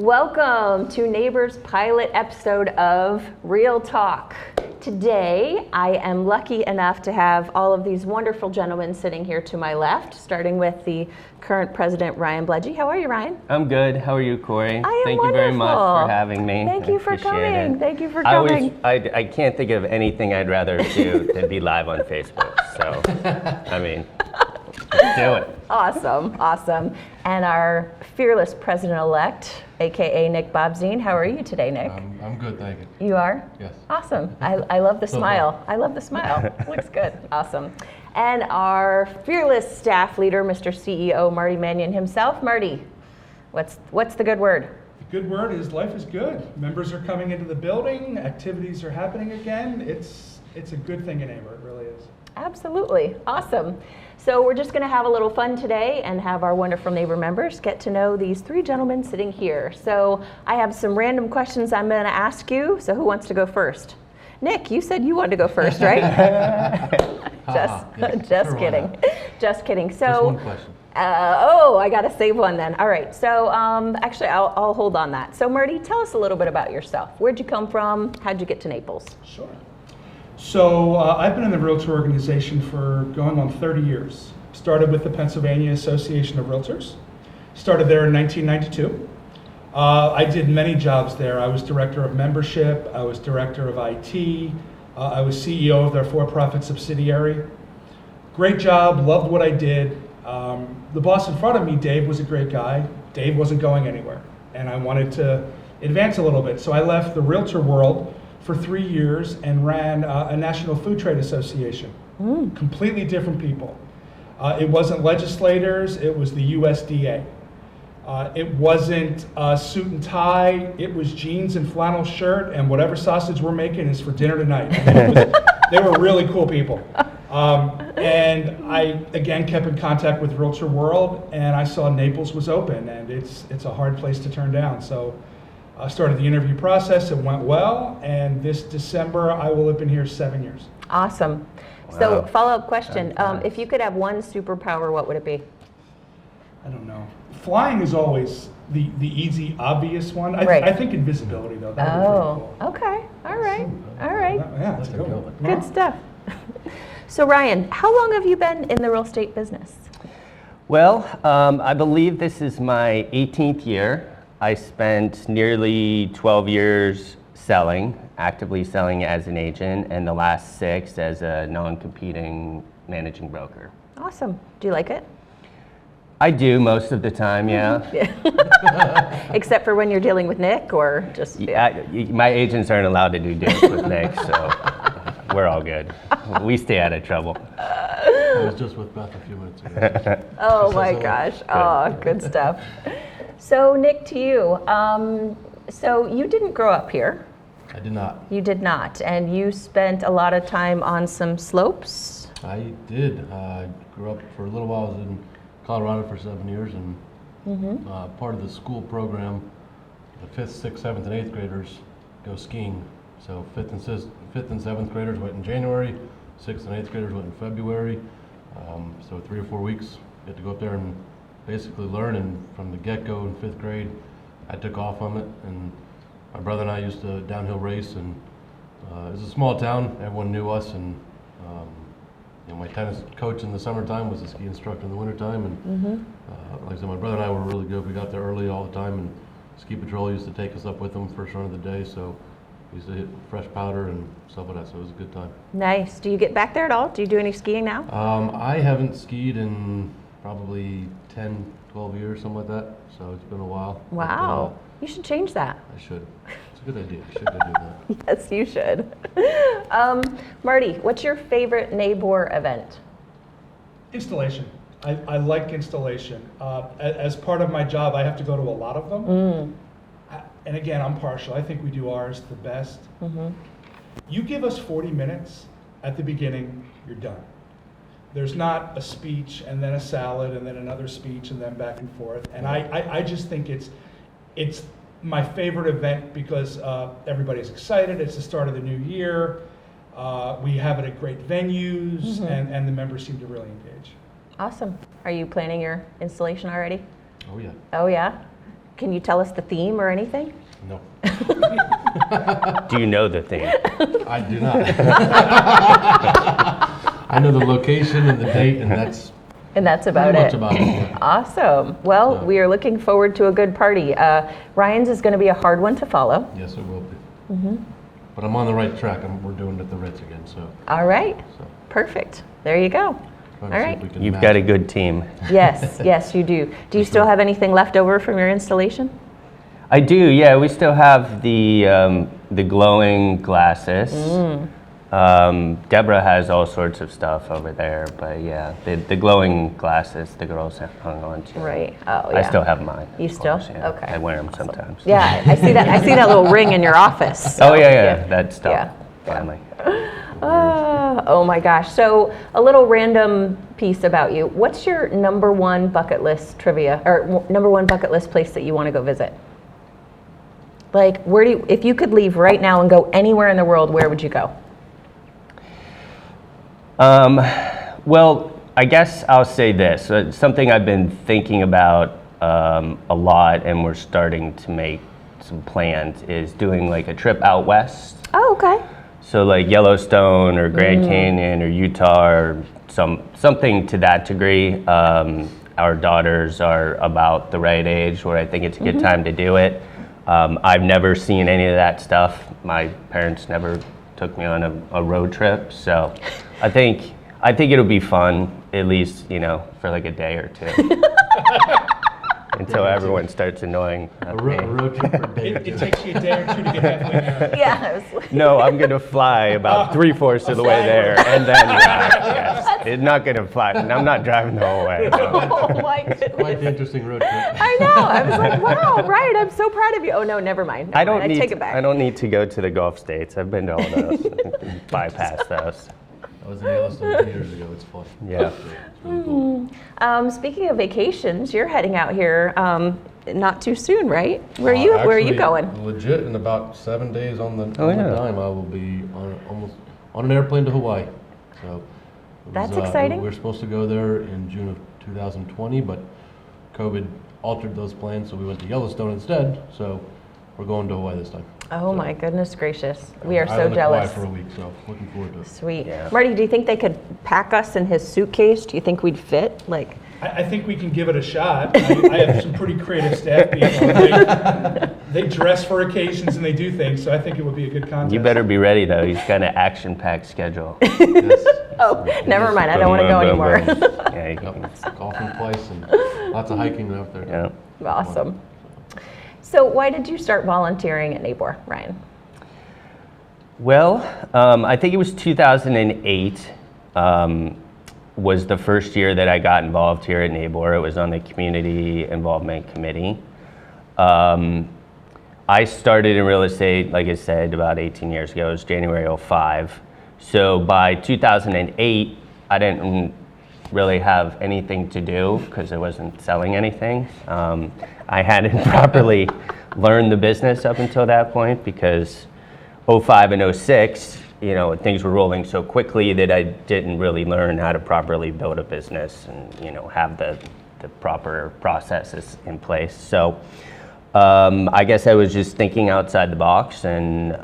Welcome to NABOR's pilot episode of Real Talk. Today, I am lucky enough to have all of these wonderful gentlemen sitting here to my left, starting with the current President Ryan Bleggi. How are you, Ryan? I'm good. How are you, Corey? I am Thank wonderful. you very much for having me. Thank you for coming. Thank you for coming. I can't think of anything I'd rather do than be live on Facebook. So, I mean, let's do it. Awesome. And our fearless President-elect, AKA Nick Bobzien. How are you today, Nick? I'm good, thank you. You are? Yes. Awesome. I love the smile. I love the smile. Looks good. Awesome. And our fearless staff leader, Mr. CEO Marty Manion himself. Marty, what's the good word? The good word is life is good. Members are coming into the building. Activities are happening again. It's a good thing in NABOR. It really is. Absolutely. Awesome. So we're just going to have a little fun today and have our wonderful NABOR members get to know these three gentlemen sitting here. So I have some random questions I'm going to ask you. So who wants to go first? Nick, you said you wanted to go first, right? Just kidding. Just kidding. So, just one question. I got to save one then. All right. So actually, I'll hold on that. So Marty, tell us a little bit about yourself. Where'd you come from? How'd you get to Naples? Sure. So I've been in the Realtor organization for going on 30 years. Started with the Pennsylvania Association of Realtors. Started there in 1992. I did many jobs there. I was director of membership. I was director of IT. I was CEO of their for-profit subsidiary. Great job. Loved what I did. The boss in front of me, Dave, was a great guy. Dave wasn't going anywhere, and I wanted to advance a little bit. So I left the realtor world for 3 years and ran a National Food Trade Association. Completely different people. It wasn't legislators, it was the USDA. It wasn't suit and tie, it was jeans and flannel shirt and whatever sausage we're making is for dinner tonight. They were really cool people. And I, again, kept in contact with Realtor World, and I saw Naples was open, and it's a hard place to turn down. So I started the interview process, it went well, and this December I will have been here 7 years. Awesome. Wow. So follow-up question, if you could have one superpower, what would it be? I don't know. Flying is always the easy, obvious one. Right. I think invisibility, though. That would be pretty cool. Okay. All right. Yeah, that's a good one. Good stuff. So Ryan, how long have you been in the real estate business? Well, I believe this is my 18th year. I spent nearly 12 years actively selling as an agent, and the last 6 as a non-competing managing broker. Awesome. Do you like it? I do most of the time, yeah. Except for when you're dealing with Nick, or just... My agents aren't allowed to do deals with Nick, so we're all good. We stay out of trouble. I was just with Beth a few minutes ago. Oh my gosh. Oh, good stuff. So Nick, to you. So you didn't grow up here. I did not. You did not. And you spent a lot of time on some slopes. I did. I grew up for a little while. I was in Colorado for 7 years, and part of the school program, the 5th, 6th, 7th, and 8th graders go skiing. So 5th and 7th graders went in January, 6th and 8th graders went in February. So 3 or 4 weeks, get to go up there and basically learn. And from the get-go in 5th grade, I took off on it. And my brother and I used to downhill race, and it was a small town. Everyone knew us, and my tennis coach in the summertime was a ski instructor in the wintertime. And like I said, my brother and I were really good. We got there early all the time, and ski patrol used to take us up with them first run of the day. So we used to hit fresh powder and stuff like that. So it was a good time. Nice. Do you get back there at all? Do you do any skiing now? I haven't skied in probably 10, 12 years, something like that. So it's been a while. Wow. You should change that. I should. It's a good idea. I should go do that. Yes, you should. Marty, what's your favorite NABOR event? Installation. I like installation. As part of my job, I have to go to a lot of them. And again, I'm partial. I think we do ours the best. You give us 40 minutes at the beginning, you're done. There's not a speech and then a salad and then another speech and then back and forth. And I just think it's my favorite event because everybody's excited. It's the start of the new year. We have it at great venues, and the members seem to really engage. Awesome. Are you planning your installation already? Oh yeah. Oh yeah? Can you tell us the theme or anything? No, Do you know the theme? I do not. I know the location and the date, and that's And that's about pretty it. much about it. Yeah. Awesome. Well, Yeah. we are looking forward to a good party. Ryan's is going to be a hard one to follow. Yes, it will be. But I'm on the right track. We're doing it at the Ritz again, so. All right. so Perfect. There you go. trying All to see right. if we can You've match got a it. good team. Yes, yes, you do. Do you still have anything left over from your installation? I do, yeah. We still have the glowing glasses. Deborah has all sorts of stuff over there, but yeah, the glowing glasses the girls have hung on to. Right. Oh, yeah. I still have mine. You of still? course, yeah. Okay. I wear them sometimes. Yeah, I see that. I see that little ring in your office. Oh so, yeah. That stuff. Yeah. Finally. Oh my gosh. So, a little random piece about you. What's your number one bucket list trivia, or number one bucket list place that you want to go visit? Like, where do you, if you could leave right now and go anywhere in the world, where would you go? Well, I guess I'll say this. Something I've been thinking about a lot, and we're starting to make some plans, is doing like a trip out west. Oh, okay. So like Yellowstone or Grand Canyon or Utah or something to that degree. Our daughters are about the right age where I think it's a good time to do it. I've never seen any of that stuff. My parents never took me on a road trip, so I think it'll be fun, at least, for like a day or two. Until everyone starts annoying A me. road trip for a day or It two. takes you a day or two to get halfway there. Yeah. No, I'm gonna fly about 3/4 of the way there, and then drive. Yes. It's not gonna fly, and I'm not driving the whole way. No. Oh my goodness. Quite the interesting road trip. I know. I was like, wow, Ryan, I'm so proud of you. Oh no, never mind. I don't I need. take it back. I don't need to go to the Gulf states. I've been to all those. Bypass those. I was in Yellowstone 2 years ago. It's fun. Yeah. It's really cool. Speaking of vacations, you're heading out here not too soon, right? Where are you Actually, going? Legit, in about 7 days on the Oh, yeah. dime, I will be on an airplane to Hawaii. So it That's exciting. We were supposed to go there in June of 2020, but COVID altered those plans, so we went to Yellowstone instead. So we're going to Hawaii this time. Oh So, my goodness gracious. We are so island of Kauai jealous. for a week, so looking forward to it. Sweet. Yeah. Marty, do you think they could pack us in his suitcase? Do you think we'd fit? Like, I think we can give it a shot. I have some pretty creative staff people. They dress for occasions and they do things, so I think it would be a good contest. You better be ready though. He's got an action-packed schedule. Yes. oh, never mind. I don't want to go Boom, boom, anymore. boom. Yeah, you Yep. can- Golfing twice and lots of hiking out there. yeah. Awesome. So, why did you start volunteering at NABOR, Ryan? Well, I think it was 2008 was the first year that I got involved here at NABOR. It was on the Community Involvement Committee. I started in real estate, like I said, about 18 years ago. It was January 05. So by 2008, I didn't really have anything to do because I wasn't selling anything. I hadn't properly learned the business up until that point because 05 and 06, things were rolling so quickly that I didn't really learn how to properly build a business and, have the proper processes in place. So I guess I was just thinking outside the box, and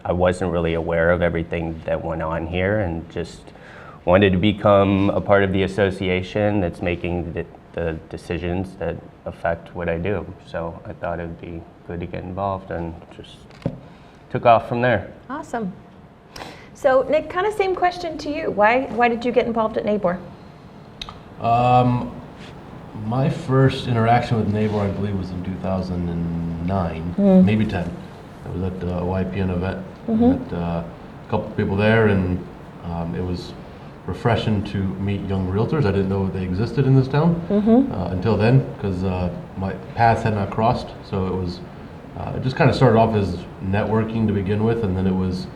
I wasn't really aware of everything that went on here, and just wanted to become a part of the association that's making the decisions that affect what I do. So I thought it would be good to get involved, and just took off from there. Awesome. So, Nick, kind of same question to you. Why did you get involved at NABOR? My first interaction with NABOR, I believe, was in 2009, maybe 10. It was at a YPN event. Met a couple of people there, and it was refreshing to meet young realtors. I didn't know they existed in this town until then, because my paths had not crossed. So it was it just kind of started off as networking to begin with, and then it was,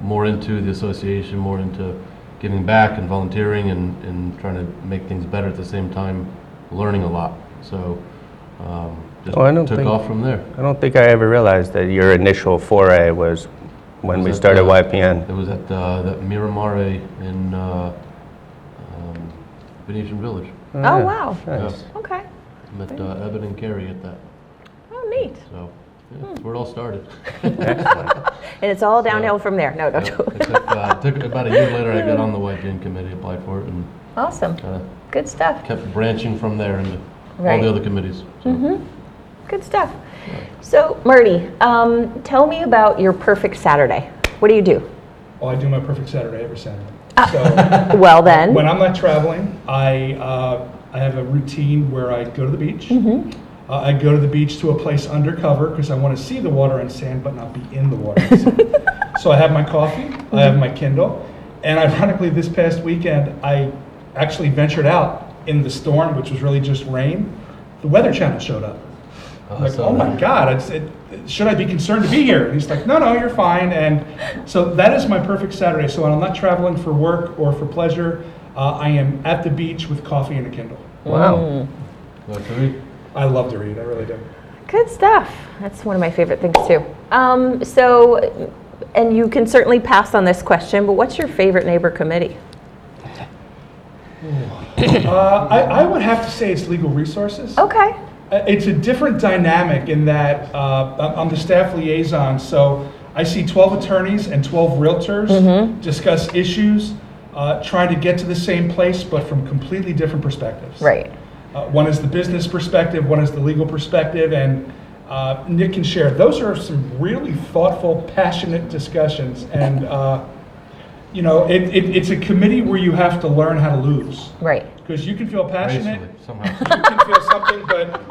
more into the association, more into giving back and volunteering and trying to make things better at the same time, learning a lot. So just Oh, I don't took think- off from there. I don't think I ever realized that your initial foray was when It we was at, started YPN. It was at that Miramare in Venetian Village. Oh, wow. Nice. Okay. Met Evan and Carrie at that. Oh, neat. So yeah, that's where it all started. And it's all downhill from there. No, don't. It took about a year later. I got on the YGN committee, applied for it, and Awesome. Good stuff. kept branching from there into all Right. the other committees. So. Good stuff. So, Marty, tell me about your perfect Saturday. What do you do? Well, I do my perfect Saturday every Saturday. So Well, then. when I'm not traveling, I have a routine where I go to the beach. I go to the beach to a place undercover because I want to see the water and sand, but not be in the water and sand. So I have my coffee, I have my Kindle, and ironically, this past weekend, I actually ventured out in the storm, which was really just rain. The Weather Channel showed up. I'm like, oh my God, should I be concerned to be here? And he's like, no, you're fine. And so that is my perfect Saturday. So when I'm not traveling for work or for pleasure, I am at the beach with coffee and a Kindle. Wow. Like to read? I love to read, I really do. Good stuff. That's one of my favorite things too. So, and you can certainly pass on this question, but what's your favorite NABOR committee? I would have to say it's legal resources. Okay. It's a different dynamic in that I'm the staff liaison, so I see 12 attorneys and 12 realtors discuss issues, trying to get to the same place, but from completely different perspectives. Right. One is the business perspective, one is the legal perspective, and Nick can share. Those are some really thoughtful, passionate discussions, and it's a committee where you have to learn how to lose. Right. Because you can feel passionate, Gracefully, somehow. you can feel something, but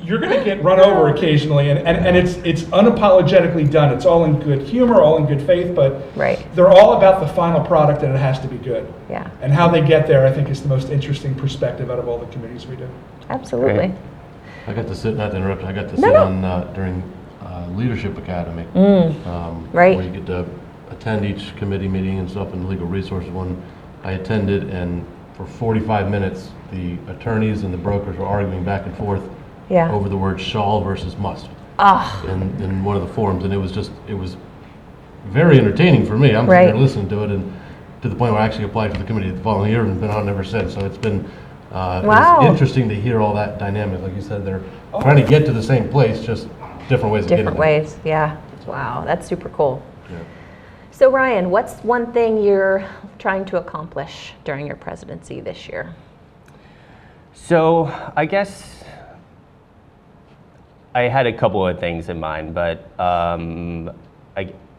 you're going to get run over occasionally, and it's unapologetically done. It's all in good humor, all in good faith, but Right. they're all about the final product, and it has to be good. Yeah. And how they get there, I think, is the most interesting perspective out of all the committees we do. Absolutely. Great. I got to sit, not to interrupt, I got to No, sit no. on during Leadership Academy. Right. Where you get to attend each committee meeting and stuff, and the legal resources one I attended, and for 45 minutes, the attorneys and the brokers were arguing back and forth Yeah. over the word shall versus must Ah. in one of the forums, and it was very entertaining for me. I'm sitting Right. there listening to it, and to the point where I actually applied for the committee the following year and been on ever since. So it's been Wow. it's interesting to hear all that dynamic. Like you said, they're trying to get to the same place, just different ways of getting Different there. ways. Yeah. Wow. That's super cool. Yeah. So, Ryan, what's one thing you're trying to accomplish during your presidency this year? So I guess I had a couple of things in mind, but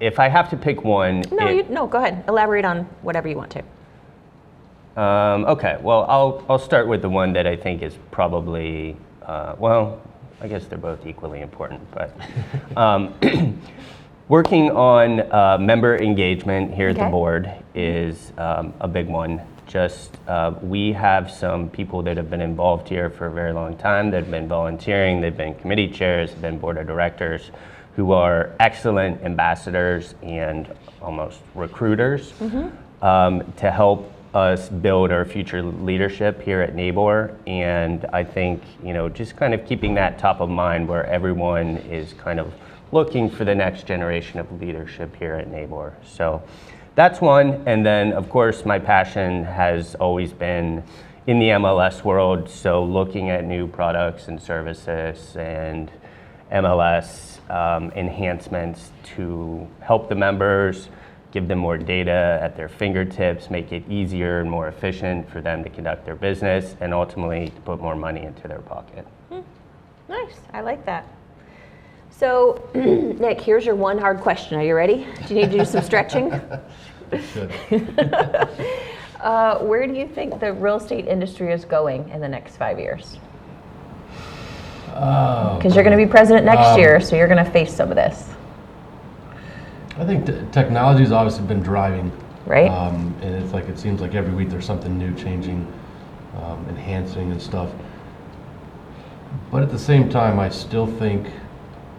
if I have to pick one, No, go ahead. Elaborate on whatever you want to. okay. Well, I'll start with the one that I think is probably I guess they're both equally important, but working on member engagement here at the Okay. board is a big one. Just we have some people that have been involved here for a very long time. They've been volunteering. They've been committee chairs. They've been board of directors, who are excellent ambassadors and almost recruiters to help us build our future leadership here at NABOR. And I think, just kind of keeping that top of mind where everyone is kind of looking for the next generation of leadership here at NABOR. So that's one. And then, of course, my passion has always been in the MLS world. So looking at new products and services and MLS enhancements to help the members, give them more data at their fingertips, make it easier and more efficient for them to conduct their business, and ultimately to put more money into their pocket. Nice. I like that. So, Nick, here's your one hard question. Are you ready? Do you need to do some stretching? Good. Where do you think the real estate industry is going in the next 5 years? Because you're going to be president next year, so you're going to face some of this. I think technology's obviously been driving. Right. And it's like, it seems like every week there's something new changing, enhancing and stuff. But at the same time, I still think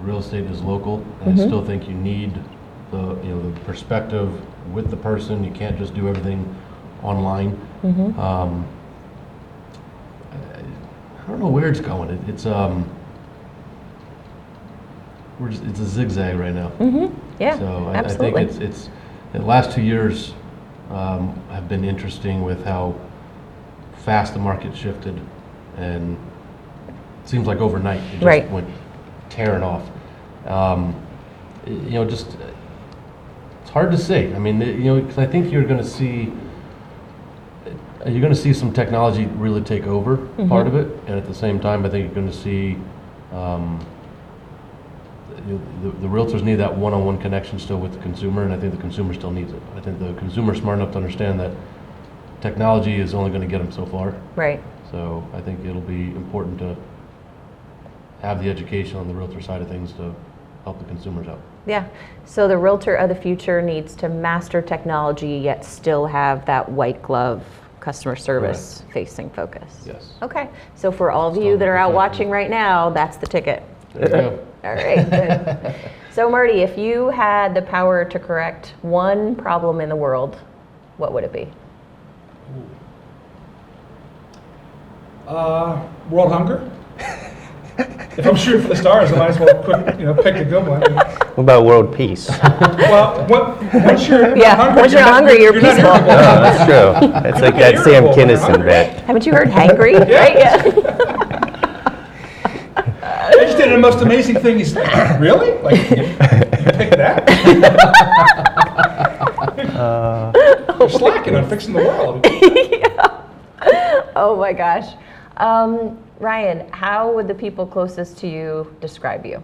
real estate is local, and I still think you need the perspective with the person. You can't just do everything online. I don't know where it's going. It's a zigzag right now. Yeah, So I absolutely. think it's the last 2 years have been interesting with how fast the market shifted, and seems like overnight. It just Right. went tearing off. Just it's hard to say. I mean, because I think you're going to see some technology really take over part of it, and at the same time, I think you're going to see the realtors need that one-on-one connection still with the consumer, and I think the consumer still needs it. I think the consumer's smart enough to understand that technology is only going to get them so far. Right. So I think it'll be important to have the education on the realtor side of things to help the consumers out. Yeah. So the realtor of the future needs to master technology yet still have that white glove customer service facing focus. Yes. Okay. So for all of you that are out watching right now, that's the ticket. There you go. All right. Good. So Marty, if you had the power to correct one problem in the world, what would it be? World hunger. If I'm shooting for the stars, I might as well pick a good one. What about world peace? Well, once you're Yeah, hungry, once you're hungry, you're not peaceful. irritable. Oh, that's true. It's like that Sam irritable when you're Kinison hungry. bit. Haven't you heard hangry? Right? Yeah. I just did the most amazing thing. He's like, really? Like, you picked that? You're slacking on fixing the world. Oh my gosh. Ryan, how would the people closest to you describe you?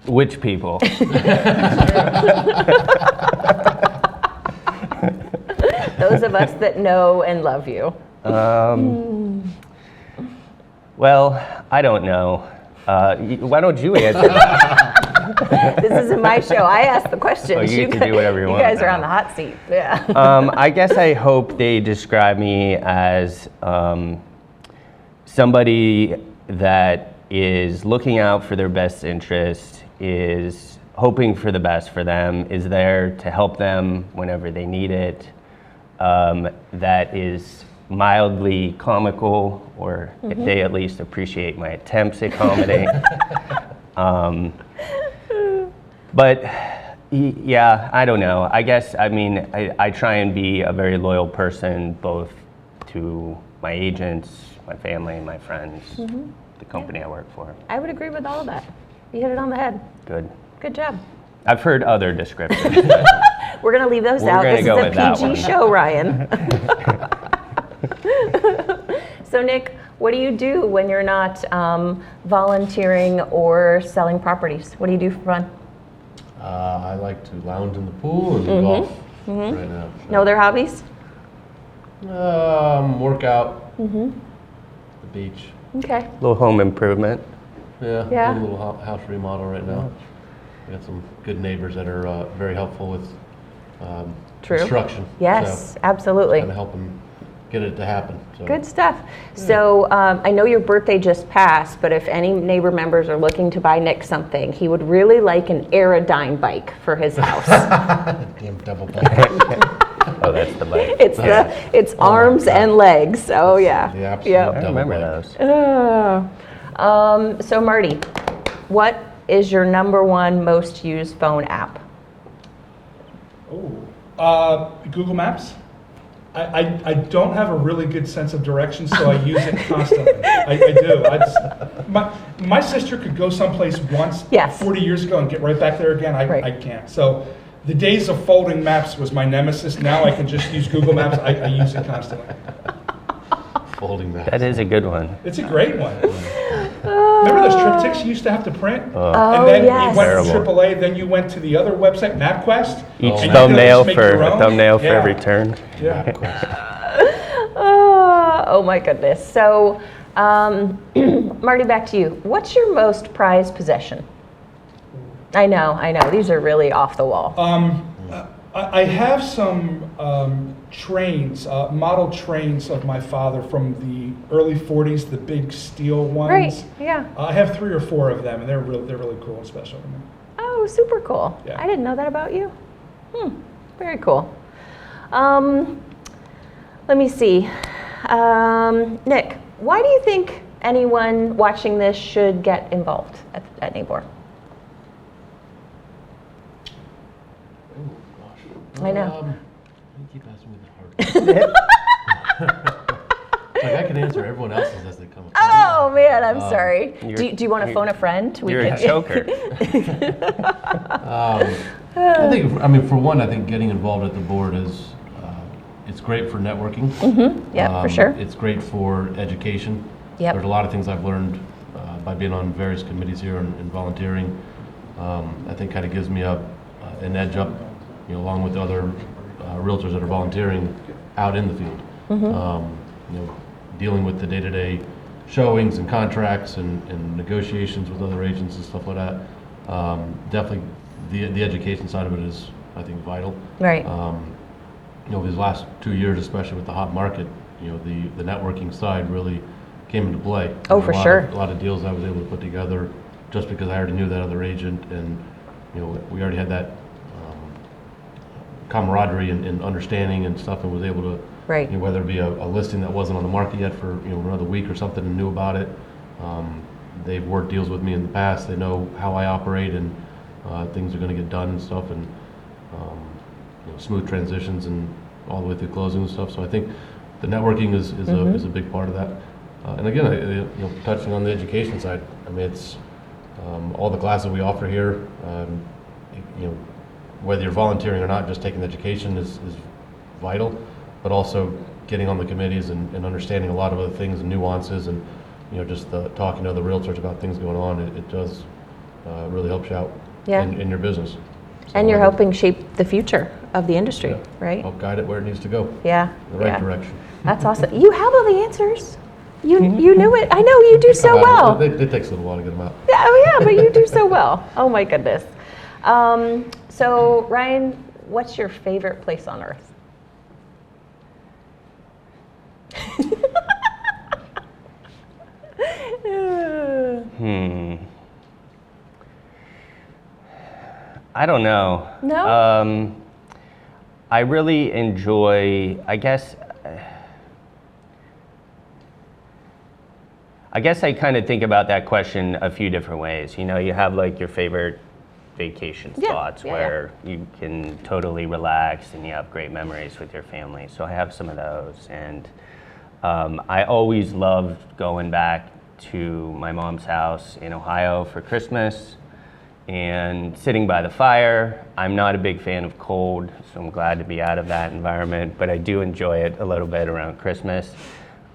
Which people? Those of us that know and love you. Well, I don't know. Why don't you answer that? This isn't my show. I ask the questions. Oh, you get to do whatever you want You guys are now. on the hot seat. Yeah. I guess I hope they describe me as somebody that is looking out for their best interest, is hoping for the best for them, is there to help them whenever they need it, that is mildly comical, or if they at least appreciate my attempts at comedy. But yeah, I don't know. I guess, I try and be a very loyal person, both to my agents, my family, my friends, the company I work for. I would agree with all of that. You hit it on the head. Good. Good job. I've heard other descriptions. We're going to leave those We're out. gonna This go is with a that PG one. show, Ryan. So Nick, what do you do when you're not volunteering or selling properties? What do you do for fun? I like to lounge in the pool and golf right now. No other hobbies? Workout, the beach. Okay. Little home improvement. Yeah, Yeah. doing a little house remodel right now. We got some good neighbors that are very helpful with True. construction. Yes, So absolutely. kind of helping get it to happen. So. Good stuff. So I know your birthday just passed, but if any neighbor members are looking to buy Nick something, he would really like an Aerodyne bike for his house. Damn double bike. Oh, that's the bike. It's arms and legs. Oh yeah. The absolute Yep. I double remember bike. those. So Marty, what is your #1 most used phone app? Google Maps. I don't have a really good sense of direction, so I use it constantly. I do. My sister could go someplace once, Yes. 40 years ago, and get right back there again. Right. I can't. So the days of folding maps was my nemesis. Now I can just use Google Maps. I use it constantly. Folding that. That is a good one. It's a great one. Remember those triptychs you used to have to print? Oh, And then yes. you went Terrible. to AAA, then you went to the other website, MapQuest. Each and you could thumbnail just make for your own. Yeah. every turn. Yeah. Oh my goodness. So Marty, back to you. What's your most prized possession? I know. These are really off the wall. I have some trains, model trains of my father from the early 40s, the big steel ones. Right, yeah. I have 3 or 4 of them, and they're really cool and special to me. Oh, super cool. Yeah. I didn't know that about you. Very cool. Let me see. Nick, why do you think anyone watching this should get involved at NABOR? Oh, gosh. I know. You keep asking me the hard Like I can answer everyone else's as they come. Oh man, I'm sorry. You're- Do you want to phone a friend? You're a joker. I think, I mean, for one, I think getting involved at the board is, it's great for networking. Yeah, for sure. It's great for education. Yep. There's a lot of things I've learned by being on various committees here and volunteering. I think kind of gives me an edge up, along with the other realtors that are volunteering out in the field. Dealing with the day-to-day showings and contracts and negotiations with other agents and stuff like that. Definitely, the education side of it is, I think, vital. Right. These last 2 years, especially with the hot market, the networking side really came into play. Oh, for sure. A lot of deals I was able to put together just because I already knew that other agent, and we already had that camaraderie and understanding and stuff, and was able to, Right. Whether it be a listing that wasn't on the market yet for another week or something and knew about it. They've worked deals with me in the past. They know how I operate, and things are going to get done and stuff, and smooth transitions and all the way through closing and stuff. So I think the networking is a big part of that. And again, touching on the education side, I mean, it's all the classes we offer here. Whether you're volunteering or not, just taking the education is vital, but also getting on the committees and understanding a lot of other things and nuances, and just talking to other realtors about things going on. It does really helps you out in your business. So And you're helping shape the future of the industry, Yeah. right? Help guide it where it needs to go, Yeah. the right yeah. direction. That's awesome. You have all the answers. You knew it. I know you do so well. It takes a little while to get them out. Yeah, oh yeah, but you do so well. Oh my goodness. So Ryan, what's your favorite place on earth? I don't know. No? I really enjoy, I guess I kind of think about that question a few different ways. You have like your favorite vacation spots where you can totally relax and you have great memories with your family. So I have some of those, and I always loved going back to my mom's house in Ohio for Christmas and sitting by the fire. I'm not a big fan of cold, so I'm glad to be out of that environment, but I do enjoy it a little bit around Christmas.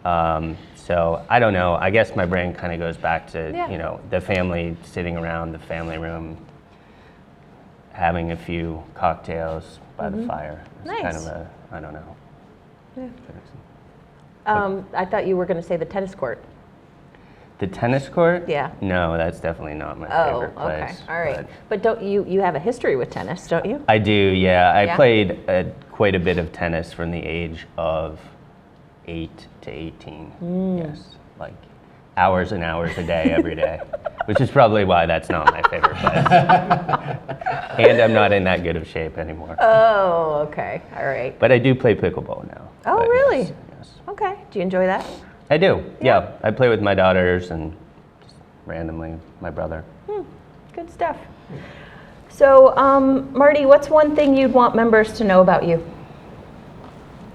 So I don't know, I guess my brain kind of goes back to, the family sitting around the family room, having a few cocktails by the fire. It's Nice. kind of I don't know. Yeah. I thought you were going to say the tennis court. The tennis court? Yeah. No, that's definitely not my Oh, favorite place. okay. All right. But don't you have a history with tennis, don't you? I do, yeah. I Yeah? played quite a bit of tennis from the age of 8 to 18. Yes, like hours and hours a day, every day, which is probably why that's not my favorite place. And I'm not in that good of shape anymore. Oh, okay. All right. But I do play pickleball now. Oh, But really? Yes. Okay. Do you enjoy that? I do, yeah. I play with my daughters and just randomly my brother. Good stuff. So, Marty, what's one thing you'd want members to know about you?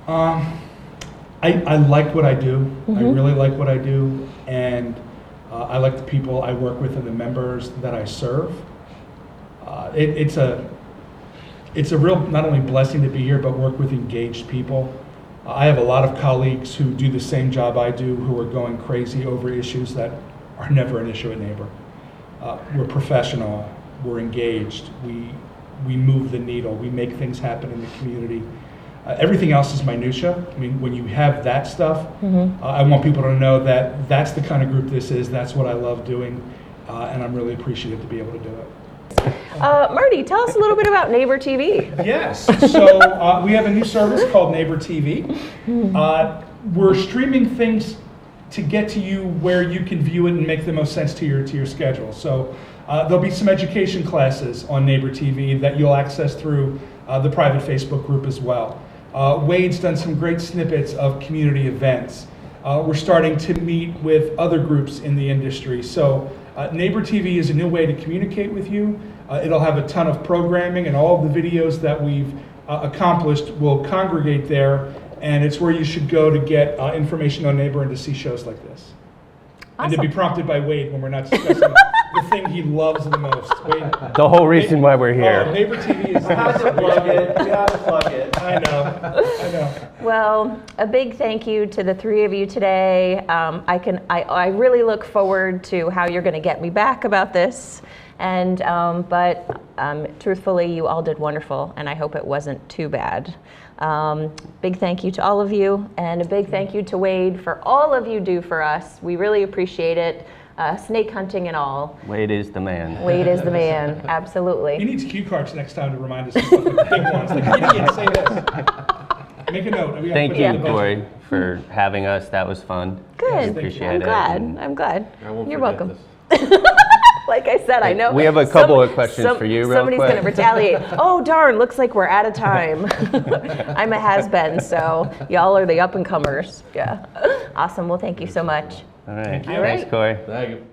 I like what I do. I really like what I do, and I like the people I work with and the members that I serve. It's a real not only blessing to be here, but work with engaged people. I have a lot of colleagues who do the same job I do, who are going crazy over issues that are never an issue at NABOR. We're professional. We're engaged. We move the needle. We make things happen in the community. Everything else is minutia. I mean, when you have that stuff, I want people to know that that's the kind of group this is. That's what I love doing, and I'm really appreciative to be able to do it. Marty, tell us a little bit about NABOR TV. Yes. So we have a new service called NABOR TV. We're streaming things to get to you where you can view it and make the most sense to your schedule. So there'll be some education classes on NABOR TV that you'll access through the private Facebook group as well. Wade's done some great snippets of community events. We're starting to meet with other groups in the industry. So NABOR TV is a new way to communicate with you. It'll have a ton of programming, and all of the videos that we've accomplished will congregate there. and it's where you should go to get information on NABOR and to see shows like this. And to be Awesome. prompted by Wade when we're not discussing the thing he loves the most. Wade, The whole reason why we're oh, here. NABOR TV is. You have to plug it. You have to plug it. I know. Well, a big thank you to the three of you today. I really look forward to how you're going to get me back about this. And but truthfully, you all did wonderful, and I hope it wasn't too bad. Big thank you to all of you, and a big thank you to Wade for all of you do for us. We really appreciate it. Snake hunting and all. Wade is the man. Wade is the man, He absolutely. needs cue cards next time to remind us of stuff like the big ones. Like, idiot, say this. Make a note. We gotta Thank put it in you, the budget. Corey, for having us. That was fun. Good. Appreciate I'm it. glad. And I'm glad. I won't You're forget welcome. this. Like I said, I know. We have a couple of questions for you real Somebody's quick. going to retaliate. Oh, darn, looks like we're out of time. I'm a has-been, so y'all are the up-and-comers. Yeah. Awesome. Well, thank you so much. All right. Thank you. All right. Thanks, Corey. Thank you.